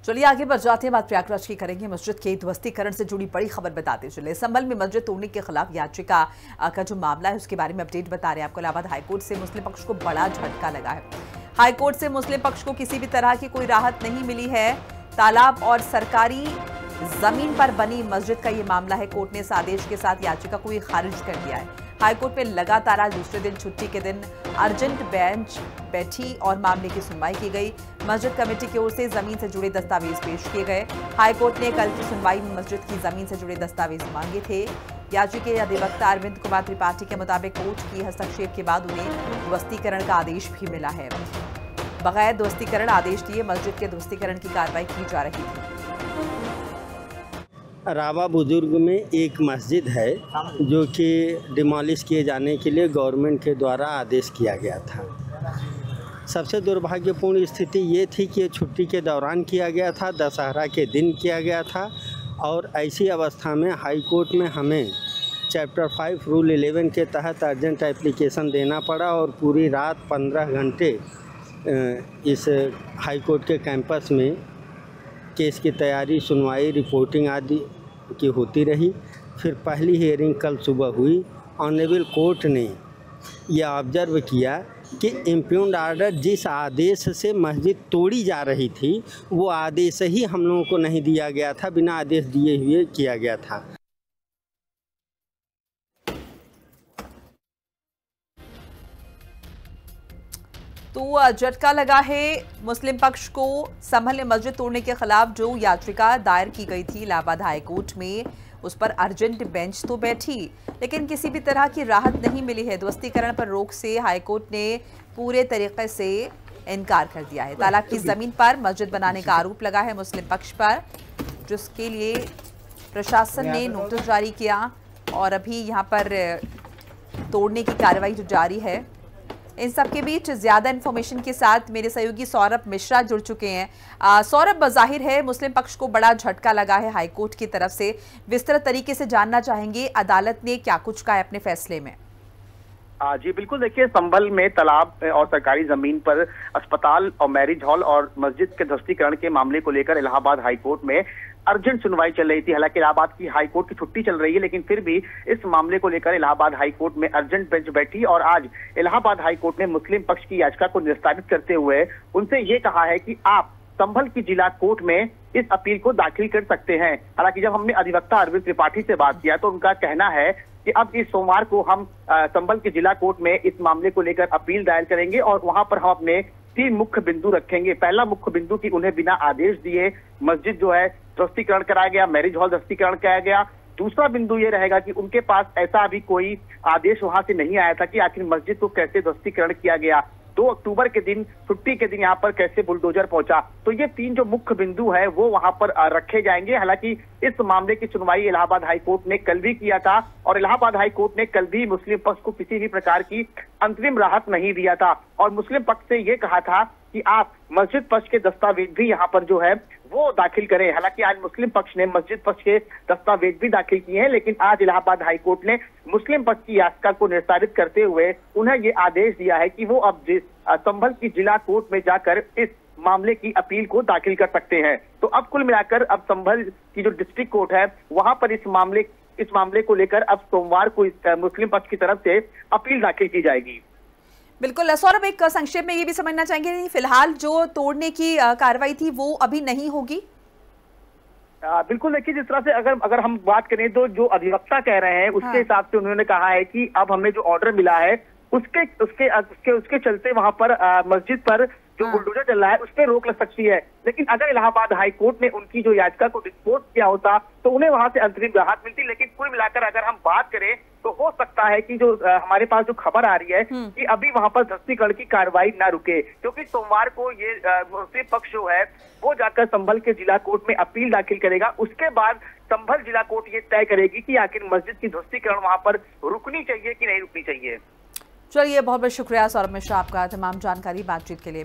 चलिए आगे बढ़ जाते हैं, बात प्रयागराज की करेंगे। मस्जिद के ध्वस्तीकरण से जुड़ी बड़ी खबर बताते चले। संभल में मस्जिद तोड़ने के खिलाफ याचिका का जो मामला है उसके बारे में अपडेट बता रहे हैं आपको। इलाहाबाद हाईकोर्ट से मुस्लिम पक्ष को बड़ा झटका लगा है। हाईकोर्ट से मुस्लिम पक्ष को किसी भी तरह की कोई राहत नहीं मिली है। तालाब और सरकारी जमीन पर बनी मस्जिद का ये मामला है। कोर्ट ने इस आदेश के साथ याचिका को खारिज कर दिया है। हाईकोर्ट में लगातार आज दूसरे दिन छुट्टी के दिन अर्जेंट बेंच बैठी और मामले की सुनवाई की गई। मस्जिद कमेटी की ओर से जमीन से जुड़े दस्तावेज पेश किए गए। हाईकोर्ट ने कल की सुनवाई में मस्जिद की जमीन से जुड़े दस्तावेज मांगे थे। याचिका अधिवक्ता अरविंद कुमार त्रिपाठी के मुताबिक कोर्ट की हस्तक्षेप के बाद उन्हें ध्वस्तीकरण का आदेश भी मिला है। बगैर ध्वस्तीकरण आदेश दिए मस्जिद के ध्वस्तीकरण की कार्रवाई की जा रही थी। रावा बुजुर्ग में एक मस्जिद है जो कि डिमोलिश किए जाने के लिए गवर्नमेंट के द्वारा आदेश किया गया था। सबसे दुर्भाग्यपूर्ण स्थिति ये थी कि ये छुट्टी के दौरान किया गया था, दशहरा के दिन किया गया था और ऐसी अवस्था में हाई कोर्ट में हमें चैप्टर 5 रूल 11 के तहत अर्जेंट एप्लीकेशन देना पड़ा और पूरी रात 15 घंटे इस हाई कोर्ट के कैंपस में केस की तैयारी, सुनवाई, रिपोर्टिंग आदि की होती रही। फिर पहली हियरिंग कल सुबह हुई। ऑनरेबल कोर्ट ने यह ऑब्जर्व किया कि इम्प्यून्ड आर्डर जिस आदेश से मस्जिद तोड़ी जा रही थी वो आदेश ही हम लोगों को नहीं दिया गया था, बिना आदेश दिए हुए किया गया था। तो झटका लगा है मुस्लिम पक्ष को। संभल में मस्जिद तोड़ने के खिलाफ जो याचिका दायर की गई थी इलाहाबाद हाईकोर्ट में, उस पर अर्जेंट बेंच तो बैठी लेकिन किसी भी तरह की राहत नहीं मिली है। ध्वस्तीकरण पर रोक से हाईकोर्ट ने पूरे तरीके से इनकार कर दिया है। तालाब की जमीन पर मस्जिद बनाने का आरोप लगा है मुस्लिम पक्ष पर, जिसके लिए प्रशासन ने नोटिस जारी किया और अभी यहाँ पर तोड़ने की कार्रवाई जो जारी है। इन सब के बीच ज्यादा इन्फॉर्मेशन के साथ मेरे सहयोगी सौरभ मिश्रा जुड़ चुके हैं। सौरभ, जाहिर है मुस्लिम पक्ष को बड़ा झटका लगा है हाईकोर्ट की तरफ से। विस्तृत तरीके से जानना चाहेंगे अदालत ने क्या कुछ कहा है अपने फैसले में। जी बिल्कुल, देखिए संभल में तालाब और सरकारी जमीन पर अस्पताल और मैरिज हॉल और मस्जिद के ध्वस्तीकरण के मामले को लेकर इलाहाबाद हाईकोर्ट में अर्जेंट सुनवाई चल रही थी। हालांकि इलाहाबाद की हाईकोर्ट की छुट्टी चल रही है, लेकिन फिर भी इस मामले को लेकर इलाहाबाद हाईकोर्ट में अर्जेंट बेंच बैठी और आज इलाहाबाद हाईकोर्ट ने मुस्लिम पक्ष की याचिका को निस्तारित करते हुए उनसे ये कहा है कि आप संभल की जिला कोर्ट में इस अपील को दाखिल कर सकते हैं। हालांकि जब हमने अधिवक्ता अरविंद त्रिपाठी से बात किया तो उनका कहना है कि अब इस सोमवार को हम संभल के जिला कोर्ट में इस मामले को लेकर अपील दायर करेंगे और वहां पर हम अपने 3 मुख्य बिंदु रखेंगे। पहला मुख्य बिंदु कि उन्हें बिना आदेश दिए मस्जिद जो है ध्वस्तीकरण कराया गया, मैरिज हॉल ध्वस्तीकरण कराया गया। दूसरा बिंदु ये रहेगा कि उनके पास ऐसा अभी कोई आदेश वहां से नहीं आया था कि आखिर मस्जिद को कैसे ध्वस्तीकरण किया गया, 2 अक्टूबर के दिन छुट्टी के दिन यहाँ पर कैसे बुलडोजर पहुंचा। तो ये 3 जो मुख्य बिंदु है वो वहां पर रखे जाएंगे। हालांकि इस मामले की सुनवाई इलाहाबाद हाईकोर्ट ने कल भी किया था और इलाहाबाद हाईकोर्ट ने कल भी मुस्लिम पक्ष को किसी भी प्रकार की अंतरिम राहत नहीं दिया था और मुस्लिम पक्ष से ये कहा था कि आप मस्जिद पक्ष के दस्तावेज भी यहाँ पर जो है वो दाखिल करें। हालांकि आज मुस्लिम पक्ष ने मस्जिद पक्ष के दस्तावेज भी दाखिल किए हैं, लेकिन आज इलाहाबाद हाईकोर्ट ने मुस्लिम पक्ष की याचिका को निस्तारित करते हुए उन्हें ये आदेश दिया है कि वो अब संभल की जिला कोर्ट में जाकर इस मामले की अपील को दाखिल कर सकते हैं। तो अब कुल मिलाकर अब संभल की जो डिस्ट्रिक्ट कोर्ट है वहां पर इस मामले को लेकर अब सोमवार को मुस्लिम पक्ष की तरफ से अपील दाखिल की जाएगी। बिल्कुल सौरभ, एक संक्षेप में ये भी समझना चाहेंगे फिलहाल जो तोड़ने की कार्रवाई थी वो अभी नहीं होगी। बिल्कुल, देखिए जिस तरह से अगर हम बात करें तो जो अधिवक्ता कह रहे हैं उसके हिसाब से उन्होंने कहा है कि अब हमें जो ऑर्डर मिला है उसके चलते वहां पर मस्जिद पर जो बुलडोजर चल रहा है उस पर रोक लग सकती है। लेकिन अगर इलाहाबाद हाईकोर्ट ने उनकी जो याचिका को डिस्पोज किया होता तो उन्हें वहां से अंतरिम राहत मिलती। लेकिन कुल मिलाकर अगर हम बात करें तो हो सकता है कि जो हमारे पास जो खबर आ रही है कि अभी वहां पर ध्वस्तीकरण की कार्रवाई ना रुके, क्योंकि सोमवार को ये मुस्लिम पक्ष जो है वो जाकर संभल के जिला कोर्ट में अपील दाखिल करेगा। उसके बाद संभल जिला कोर्ट ये तय करेगी कि आखिर मस्जिद की ध्वस्तीकरण वहां पर रुकनी चाहिए कि नहीं रुकनी चाहिए। चलिए, बहुत बहुत शुक्रिया सौरभ मिश्रा आपका तमाम जानकारी बातचीत के लिए।